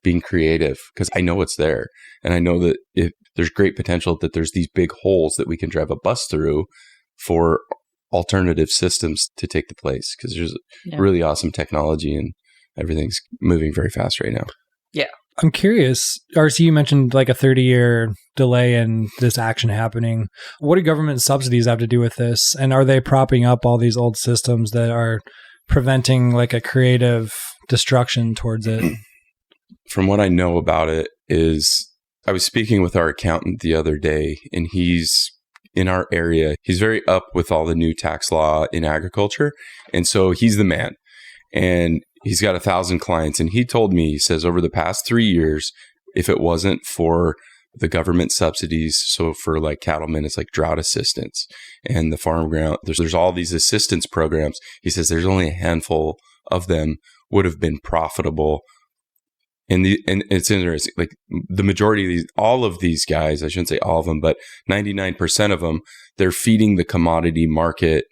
being creative, because I know it's there. And I know that there's great potential that there's these big holes that we can drive a bus through for alternative systems to take the place, because there's really awesome technology and everything's moving very fast right now. Yeah. I'm curious, RC, you mentioned like a 30-year delay in this action happening. What do government subsidies have to do with this? And are they propping up all these old systems that are preventing like a creative destruction towards it? From what I know about it is, I was speaking with our accountant the other day, and he's in our area. He's very up with all the new tax law in agriculture. And so he's the man. And he's got 1,000 clients. And he told me, he says, over the past 3 years, if it wasn't for the government subsidies, so for like cattlemen, it's like drought assistance and the farm ground, there's all these assistance programs. He says there's only a handful of them would have been profitable. And it's interesting, like the majority of all of these guys, I shouldn't say all of them, but 99% of them, they're feeding the commodity market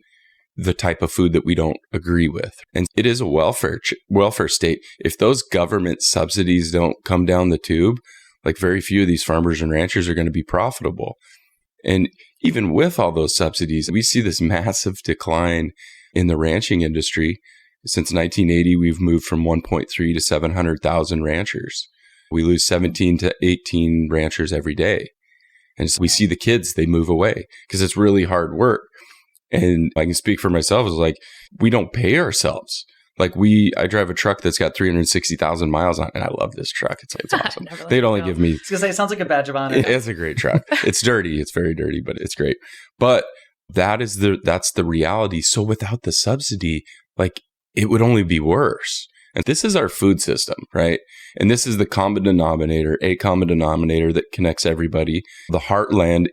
the type of food that we don't agree with. And it is a welfare state. If those government subsidies don't come down the tube, like very few of these farmers and ranchers are going to be profitable. And even with all those subsidies, we see this massive decline in the ranching industry. Since 1980, we've moved from 1.3 to 700,000 ranchers. We lose 17 to 18 ranchers every day. And so we see the kids, they move away because it's really hard work. And I can speak for myself, it's like, we don't pay ourselves. Like I drive a truck that's got 360,000 miles on it, and I love this truck. It's awesome. They'd only give me... I was going to say, it sounds like a badge of honor. It's a great truck. It's dirty. It's very dirty, but it's great. But that's the reality. So without the subsidy, like, it would only be worse. And this is our food system, right? And this is the common denominator that connects everybody. The heartland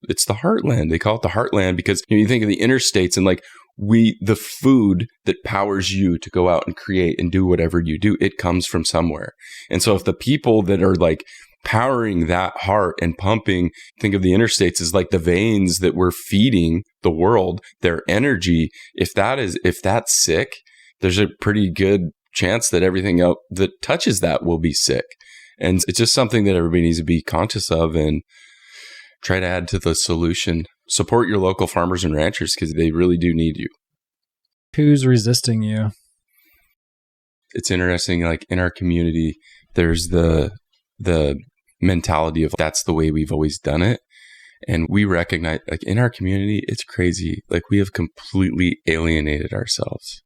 it's the heartland. They call it the heartland because you think of the interstates and like the food that powers you to go out and create and do whatever you do, it comes from somewhere. And so if the people that are like powering that heart and pumping, think of the interstates as like the veins that we're feeding the world, their energy, if that's sick, there's a pretty good chance that everything else that touches that will be sick. And it's just something that everybody needs to be conscious of and try to add to the solution. Support your local farmers and ranchers because they really do need you. Who's resisting you? It's interesting, like in our community, there's the mentality of that's the way we've always done it. And we recognize, like in our community, it's crazy. Like we have completely alienated ourselves.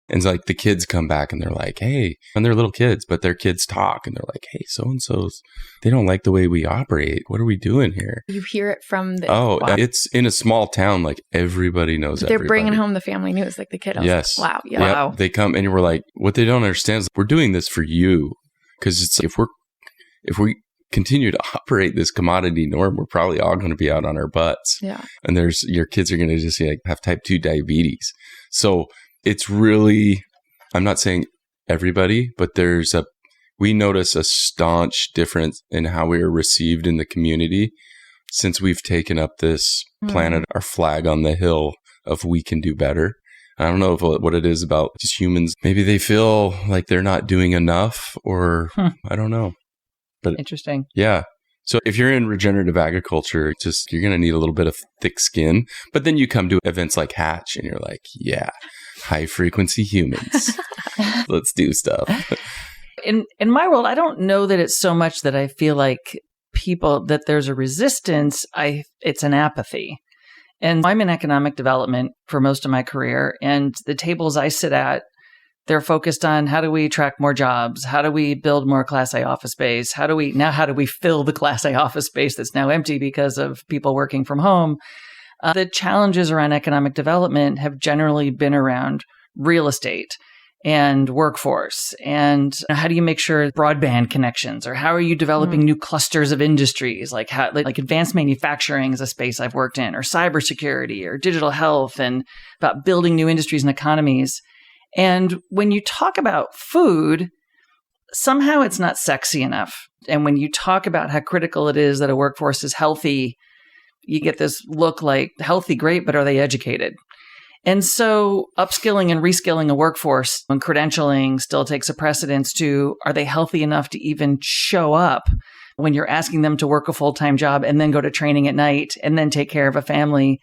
And it's like the kids come back and they're like, hey, and they're little kids, but their kids talk and they're like, hey, so-and-so's, they don't like the way we operate. What are we doing here? You hear it from the... Oh, wow. It's in a small town. Like everybody knows everybody. They're bringing home the family news, like the kiddos. Yes. Wow. Yeah. Yep. Wow. They come and we're like, what they don't understand is we're doing this for you. Because it's if we continue to operate this commodity norm, we're probably all going to be out on our butts. Yeah. And your kids are going to just like have type 2 diabetes. So it's really, I'm not saying everybody, but we notice a staunch difference in how we are received in the community since we've taken up this planted our flag on the hill of we can do better. I don't know what it is about just humans. Maybe they feel like they're not doing enough or I don't know. But interesting. Yeah. So if you're in regenerative agriculture, you're going to need a little bit of thick skin. But then you come to events like Hatch and you're like, yeah, high frequency humans. Let's do stuff. In my world, I don't know that it's so much that I feel like that there's a resistance. It's an apathy. And I'm in economic development for most of my career. And the tables I sit at, they're focused on how do we attract more jobs? How do we build more Class A office space? How do we fill the Class A office space that's now empty because of people working from home? The challenges around economic development have generally been around real estate and workforce. And how do you make sure broadband connections, or how are you developing new clusters of industries? Like advanced manufacturing is a space I've worked in, or cybersecurity or digital health, and about building new industries and economies. And when you talk about food, somehow it's not sexy enough. And when you talk about how critical it is that a workforce is healthy, you get this look like healthy, great, but are they educated? And so upskilling and reskilling a workforce and credentialing still takes a precedence to, are they healthy enough to even show up when you're asking them to work a full-time job and then go to training at night and then take care of a family?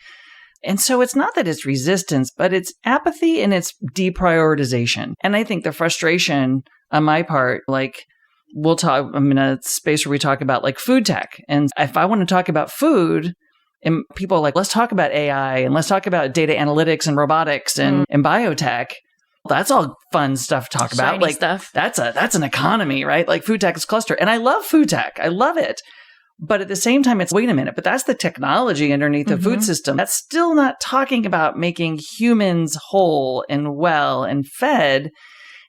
And so it's not that it's resistance, but it's apathy and it's deprioritization. And I think the frustration on my part, like I'm in a space where we talk about like food tech. And if I want to talk about food, and people are like, let's talk about AI and let's talk about data analytics and robotics and biotech. That's all fun stuff to talk about. Shiny like stuff. That's an economy, right? Like food tech is cluster. And I love food tech. I love it. But at the same time, it's, wait a minute, but that's the technology underneath the food system. That's still not talking about making humans whole and well and fed.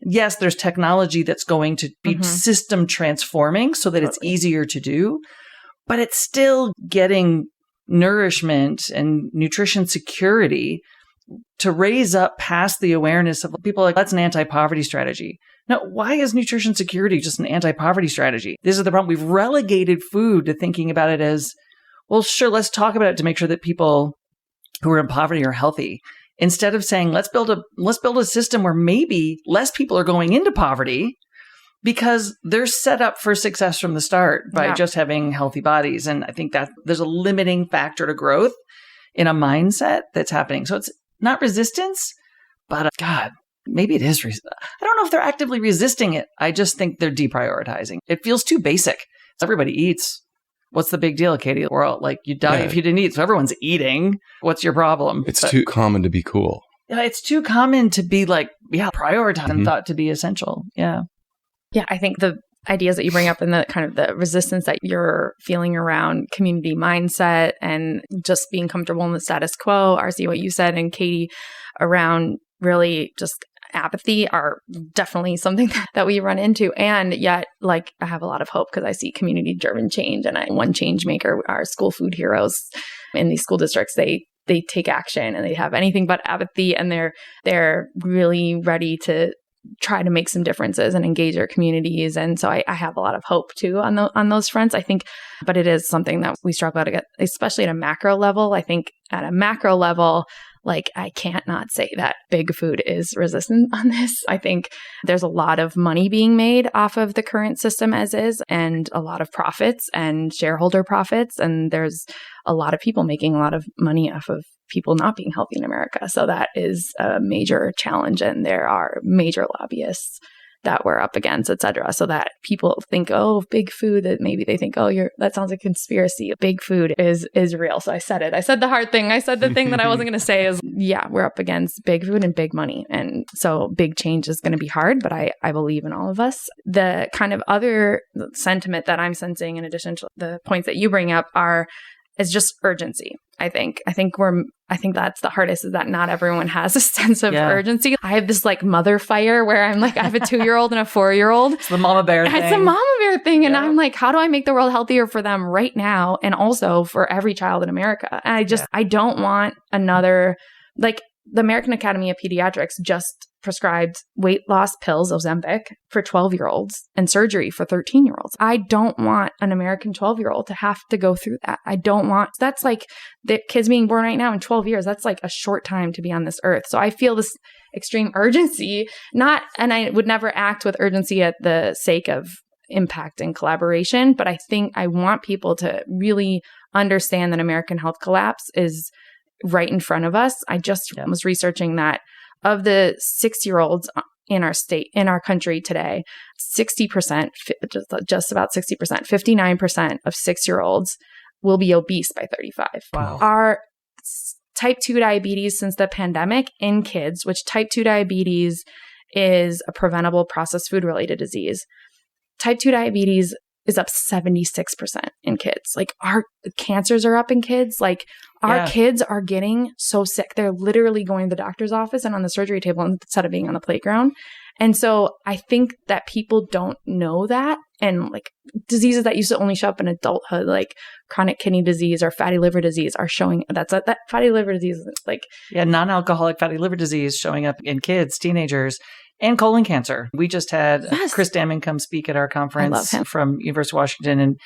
Yes, there's technology that's going to be system transforming so that it's easier to do, but it's still getting nourishment and nutrition security to raise up past the awareness of people like, that's an anti-poverty strategy. Now, why is nutrition security just an anti-poverty strategy? This is the problem. We've relegated food to thinking about it as, well, sure, let's talk about it to make sure that people who are in poverty are healthy. Instead of saying, let's build a system where maybe less people are going into poverty because they're set up for success from the start by just having healthy bodies. And I think that there's a limiting factor to growth in a mindset that's happening. So it's not resistance, but God, maybe it is. I don't know if they're actively resisting it. I just think they're deprioritizing. It feels too basic. Everybody eats. What's the big deal, Katie? We're all like, you die if you didn't eat. So everyone's eating. What's your problem? It's too common to be cool. Yeah, it's too common to be like, prioritized and thought to be essential. Yeah. Yeah, I think the ideas that you bring up and the kind of the resistance that you're feeling around community mindset and just being comfortable in the status quo, RC, what you said, and Katie, around really just apathy are definitely something that we run into. And yet, like, I have a lot of hope because I see community-driven change. And one change maker, our school food heroes in these school districts, they they take action and they have anything but apathy, and they're really ready to try to make some differences and engage their communities. And so I have a lot of hope too on those fronts, I think. But it is something that we struggle to get, especially at a macro level. I think at a macro level, like, I can't not say that big food is resistant on this. I think there's a lot of money being made off of the current system as is, and a lot of profits and shareholder profits. And there's a lot of people making a lot of money off of people not being healthy in America. So that is a major challenge. And there are major lobbyists that we're up against, et cetera. So that people think, oh, big food, that maybe they think, oh, that sounds like conspiracy. Big food is real. So I said it. I said the hard thing. I said the thing that I wasn't going to say is, yeah, we're up against big food and big money. And so big change is going to be hard, but I believe in all of us. The kind of other sentiment that I'm sensing, in addition to the points that you bring up, is just urgency. I think that's the hardest, is that not everyone has a sense of urgency. I have this like mother fire where I'm like, I have a 2-year-old and a 4-year-old. It's the mama bear thing. It's the mama bear thing. And I'm like, how do I make the world healthier for them right now? And also for every child in America. And I don't want another, like, the American Academy of Pediatrics just prescribed weight loss pills, Ozempic, for 12-year-olds and surgery for 13-year-olds. I don't want an American 12-year-old to have to go through that. That's like the kids being born right now in 12 years. That's like a short time to be on this earth. So I feel this extreme urgency, and I would never act with urgency at the sake of impact and collaboration, but I think I want people to really understand that American health collapse is right in front of us. I just was researching that of the 6-year-olds in our state, in our country today, 60%, just about 60%, 59% of 6-year-olds will be obese by 35. Wow. Our type 2 diabetes since the pandemic in kids, which type 2 diabetes is a preventable processed food related disease. Type 2 diabetes is up 76% in kids. Like, our cancers are up in kids. Like, our kids are getting so sick. They're literally going to the doctor's office and on the surgery table instead of being on the playground. And so I think that people don't know that. And like diseases that used to only show up in adulthood, like chronic kidney disease or fatty liver disease, are showing that fatty liver disease, like non-alcoholic fatty liver disease showing up in kids, teenagers, and colon cancer. We just had Chris Damon come speak at our conference from University of Washington, and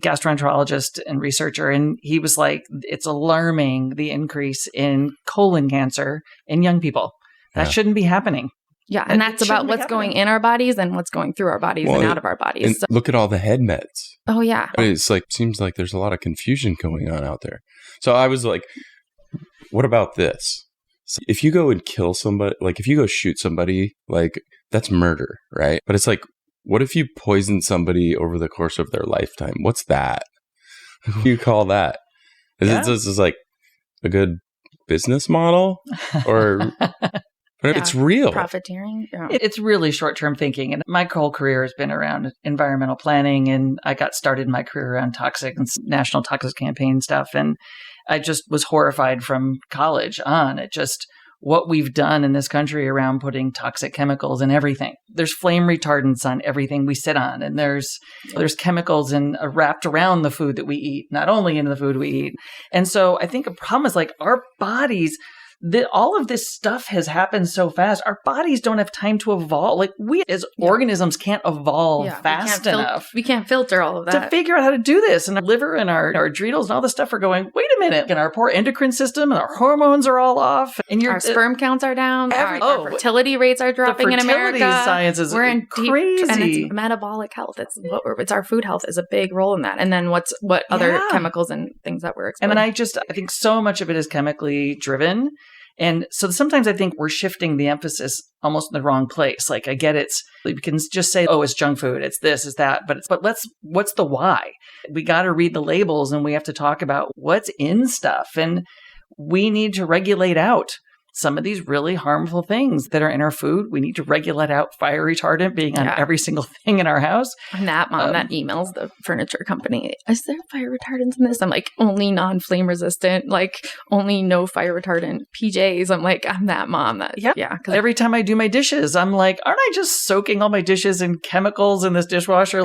gastroenterologist and researcher. And he was like, it's alarming, the increase in colon cancer in young people. That shouldn't be happening. Yeah, and that's about what's going in our bodies and what's going through our bodies and out of our bodies. And look at all the head meds. Oh, yeah. I mean, seems like there's a lot of confusion going on out there. So I was like, what about this? So if you go and kill somebody, like if you go shoot somebody, like that's murder, right? But it's like, what if you poison somebody over the course of their lifetime? What's that? What do you call that? Is this like a good business model? Or it's real. Profiteering. Yeah. It's really short-term thinking. And my whole career has been around environmental planning. And I got started my career around toxic and national toxic campaign stuff. And I just was horrified from college on at just what we've done in this country around putting toxic chemicals in everything. There's flame retardants on everything we sit on. And there's chemicals wrapped around the food that we eat, not only in the food we eat. And so I think a problem is like our bodies, all of this stuff has happened so fast. Our bodies don't have time to evolve. Like we as organisms can't evolve fast enough. We can't filter all of that. To figure out how to do this. And our liver and our adrenals and all this stuff are going, wait a minute. And our poor endocrine system and our hormones are all off. And our sperm counts are down. Our fertility rates are dropping in America. Science is crazy. And it's metabolic health. It's our food health is a big role in that. And then what other chemicals and things that we're exposed. And then I think so much of it is chemically driven. And so sometimes I think we're shifting the emphasis almost in the wrong place. Like I get we can just say, oh, it's junk food, it's this, it's that, but what's the why? We got to read the labels and we have to talk about what's in stuff. And we need to regulate out some of these really harmful things that are in our food. We need to regulate out fire retardant being on every single thing in our house. I'm that mom that emails the furniture company, is there fire retardants in this? I'm like, only non-flame resistant, like only no fire retardant PJs. I'm like, I'm that mom. Because every time I do my dishes, I'm like, aren't I just soaking all my dishes in chemicals in this dishwasher?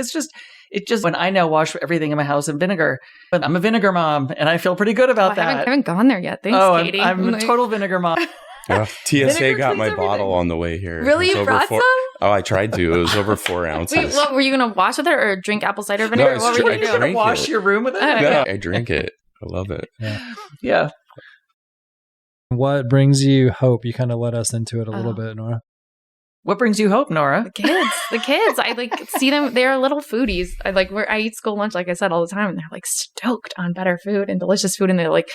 it just, when I now wash everything in my house in vinegar, but I'm a vinegar mom and I feel pretty good about that. I haven't gone there yet. Thanks, Katie. I'm a total vinegar mom. TSA got my bottle on the way here. Really? You brought some? Oh, I tried to. It was over 4 ounces. Wait, what, were you going to wash with it or drink apple cider vinegar? No, What were you You're going to wash your room with it? No, I drink it. I love it. Yeah. What brings you hope? You kind of let us into it a little bit, Nora. What brings you hope, Nora? The kids. I like see them. They're little foodies. I eat school lunch, like I said, all the time. And they're like stoked on better food and delicious food. And they're like,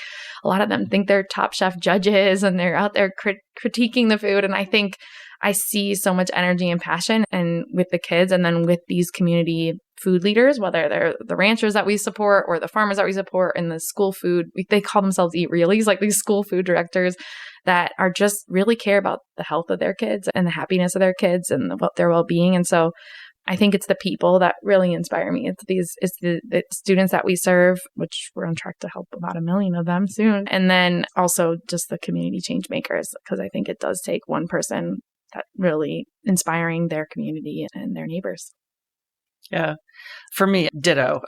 a lot of them think they're Top Chef judges and they're out there critiquing the food. And I think I see so much energy and passion and with the kids and then with these community food leaders, whether they're the ranchers that we support or the farmers that we support and the school food, they call themselves Eat Realies, like these school food directors that are just really care about the health of their kids and the happiness of their kids and their well-being. And so I think it's the people that really inspire me. It's the students that we serve, which we're on track to help about 1 million of them soon. And then also just the community change makers, because I think it does take one person that really inspiring their community and their neighbors. Yeah. For me, ditto.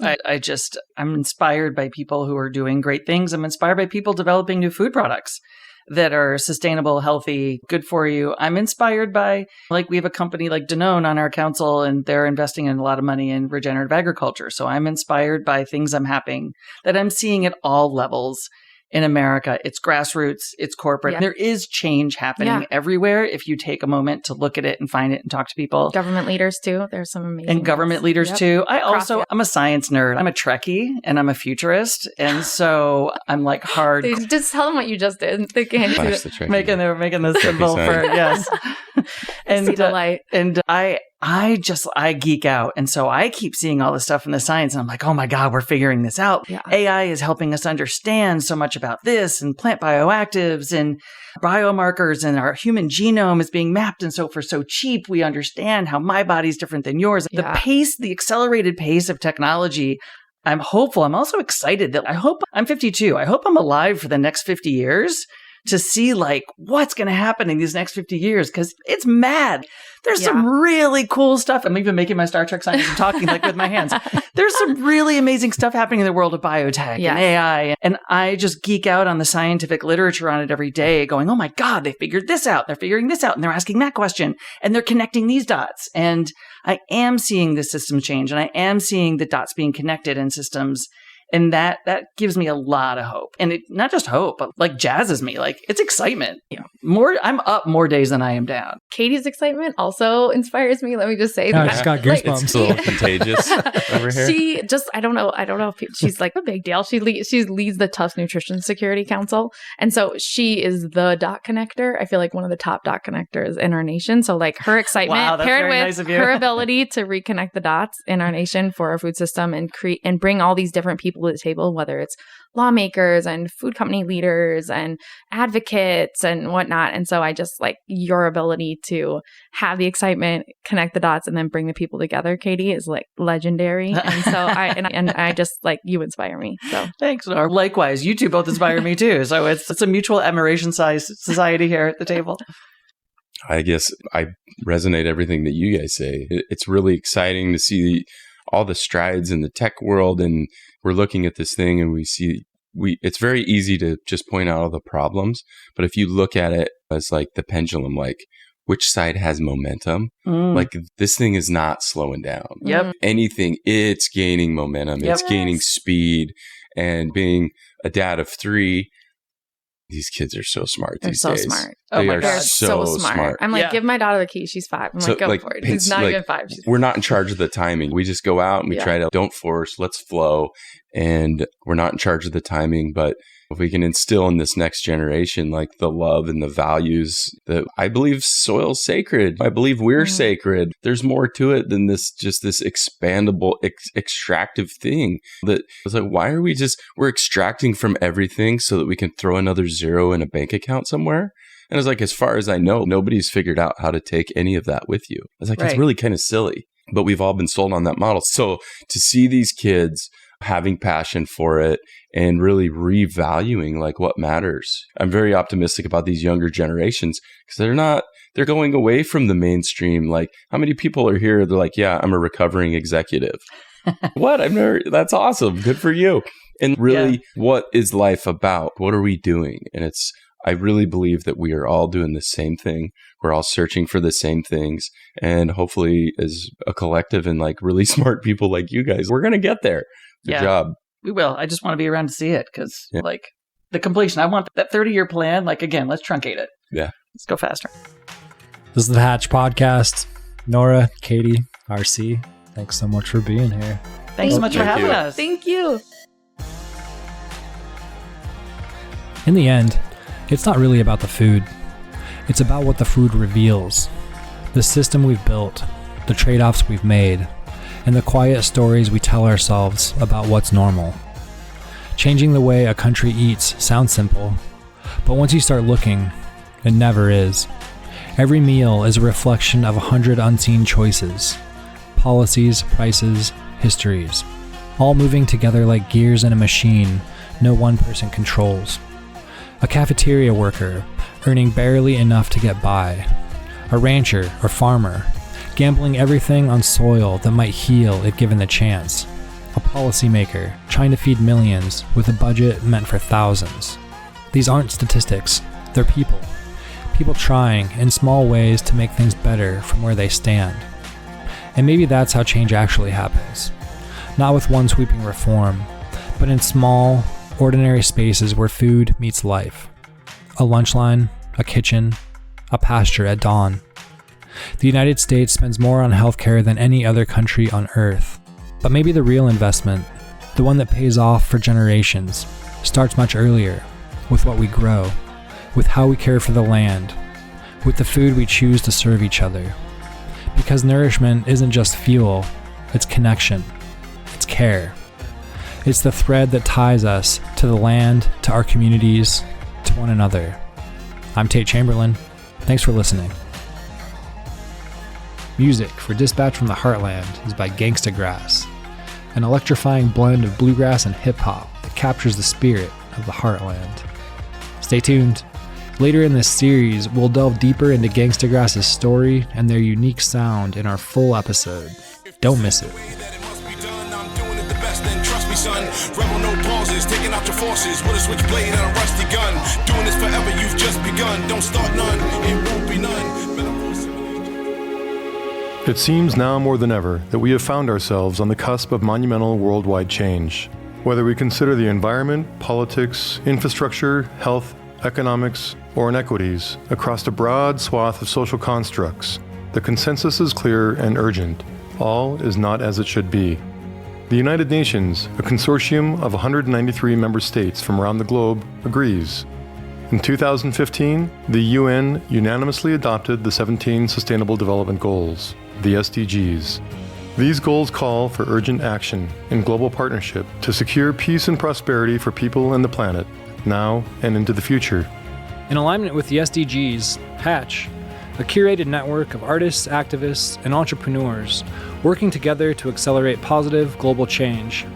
I'm inspired by people who are doing great things. I'm inspired by people developing new food products that are sustainable, healthy, good for you. I'm inspired by, like, we have a company like Danone on our council and they're investing in a lot of money in regenerative agriculture. So I'm inspired by things that I'm seeing at all levels in America. It's grassroots, it's corporate. Yeah. There is change happening everywhere if you take a moment to look at it and find it and talk to people. Government leaders too. There's some amazing And government leaders too. I'm a science nerd. I'm a Trekkie and I'm a futurist. And so I'm like hard. Just tell them what you just did. They can't do it. Making the symbol for, yes. And see the light. And I geek out. And so I keep seeing all this stuff in the science and I'm like, oh my God, we're figuring this out. Yeah. AI is helping us understand so much about this and plant bioactives and biomarkers, and our human genome is being mapped. And so for so cheap, we understand how my body's different than yours. Yeah. The accelerated pace of technology, I'm hopeful. I'm also excited that I'm 52. I hope I'm alive for the next 50 years to see like what's going to happen in these next 50 years, because it's mad. There's some really cool stuff. I'm even making my Star Trek signs and talking like with my hands. There's some really amazing stuff happening in the world of biotech and AI. And I just geek out on the scientific literature on it every day going, oh my God, they figured this out. They're figuring this out. And they're asking that question. And they're connecting these dots. And I am seeing the system change. And I am seeing the dots being connected in systems. And that gives me a lot of hope. And it not just hope, but like jazzes me. Like it's excitement. Yeah. I'm up more days than I am down. Katie's excitement also inspires me. Let me just say I just got goosebumps. It's a little contagious over here. She just, I don't know if she's like a big deal. She leads the Tufts Nutrition Security Council. And so she is the dot connector. I feel like one of the top dot connectors in our nation. So like her excitement paired with her ability to reconnect the dots in our nation for our food system and bring all these different people to the table, whether it's lawmakers and food company leaders and advocates and whatnot. And so I just like your ability to have the excitement, connect the dots, and then bring the people together, Katie, is like legendary. And so I just like, you inspire me. So thanks, Nora. Likewise, you two both inspire me too. So it's a mutual admiration society here at the table. I guess I resonate everything that you guys say. It's really exciting to see all the strides in the tech world, and we're looking at this thing and it's very easy to just point out all the problems. But if you look at it as like the pendulum, like which side has momentum, like this thing is not slowing down. Yep. Anything, it's gaining momentum. Yep. It's gaining speed. And being a dad of 3, these kids are so smart these days. They're so smart. They are they're so smart. I'm like, give my daughter the key. She's 5. I'm like, go for it. She's not even 5. We're not in charge of the timing. We just go out and we try to, don't force, let's flow. And we're not in charge of the timing, but if we can instill in this next generation, like the love and the values that I believe soil's sacred. I believe we're sacred. There's more to it than this expandable, extractive thing that it's like, why are we're extracting from everything so that we can throw another zero in a bank account somewhere? And it's like, as far as I know, nobody's figured out how to take any of that with you. It's like, It's really kind of silly, but we've all been sold on that model. So to see these kids having passion for it and really revaluing like what matters. I'm very optimistic about these younger generations because they're going away from the mainstream. Like how many people are here? They're like, yeah, I'm a recovering executive. What? That's awesome. Good for you. And really, what is life about? What are we doing? And I really believe that we are all doing the same thing. We're all searching for the same things. And hopefully, as a collective and like really smart people like you guys, we're going to get there. Good job. We will. I just want to be around to see it because like the completion, I want that 30-year plan. Like, again, let's truncate it. Yeah. Let's go faster. This is the Hatch Podcast. Nora, Katie, RC, thanks so much for being here. Thanks so much for having us. Thank you. In the end, it's not really about the food. It's about what the food reveals. The system we've built, the trade-offs we've made, and the quiet stories we tell ourselves about what's normal. Changing the way a country eats sounds simple, but once you start looking, it never is. Every meal is a reflection of 100 unseen choices, policies, prices, histories, all moving together like gears in a machine no one person controls. A cafeteria worker earning barely enough to get by, a rancher or farmer gambling everything on soil that might heal if given the chance, a policymaker trying to feed millions with a budget meant for thousands. These aren't statistics, they're people. People trying in small ways to make things better from where they stand. And maybe that's how change actually happens. Not with one sweeping reform, but in small, ordinary spaces where food meets life. A lunch line, a kitchen, a pasture at dawn. The United States spends more on healthcare than any other country on earth. But maybe the real investment, the one that pays off for generations, starts much earlier, with what we grow, with how we care for the land, with the food we choose to serve each other. Because nourishment isn't just fuel, it's connection, it's care. It's the thread that ties us to the land, to our communities, to one another. I'm Tate Chamberlain. Thanks for listening. Music for Dispatch from the Heartland is by Gangsta Grass, an electrifying blend of bluegrass and hip-hop that captures the spirit of the Heartland. Stay tuned. Later in this series, we'll delve deeper into Gangsta Grass's story and their unique sound in our full episode. Don't miss it. Son, rebel no pauses, taking out your forces with a switchblade and a rusty gun. Doing this forever, you've just begun. Don't start none, it won't be none. It seems now more than ever that we have found ourselves on the cusp of monumental worldwide change. Whether we consider the environment, politics, infrastructure, health, economics, or inequities across a broad swath of social constructs, the consensus is clear and urgent. All is not as it should be. The United Nations, a consortium of 193 member states from around the globe, agrees. In 2015, the UN unanimously adopted the 17 Sustainable Development Goals, the SDGs. These goals call for urgent action and global partnership to secure peace and prosperity for people and the planet, now and into the future. In alignment with the SDGs, Hatch, a curated network of artists, activists, and entrepreneurs working together to accelerate positive global change,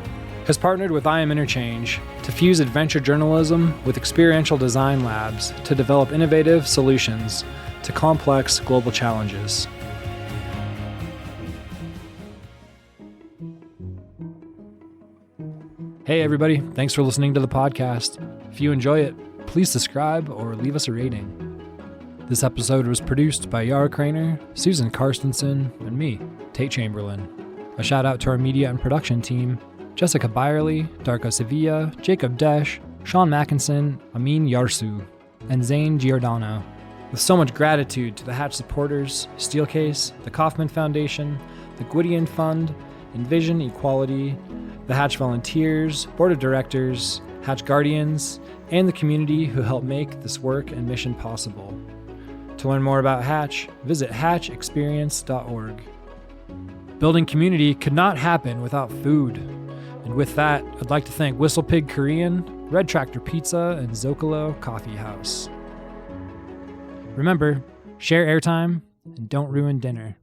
has partnered with I Am Interchange to fuse adventure journalism with experiential design labs to develop innovative solutions to complex global challenges. Hey everybody, thanks for listening to the podcast. If you enjoy it, please subscribe or leave us a rating. This episode was produced by Yara Craner, Susan Karstensen, and me, Tate Chamberlain. A shout out to our media and production team, Jessica Byerly, Darko Sevilla, Jacob Desch, Sean Mackinson, Amin Yarsu, and Zane Giordano. With so much gratitude to the Hatch supporters, Steelcase, the Kauffman Foundation, the Gwydion Fund, Envision Equality, the Hatch volunteers, board of directors, Hatch guardians, and the community who help make this work and mission possible. To learn more about Hatch, visit hatchexperience.org. Building community could not happen without food. And with that, I'd like to thank Whistle Pig Korean, Red Tractor Pizza, and Zocalo Coffee House. Remember, share airtime and don't ruin dinner.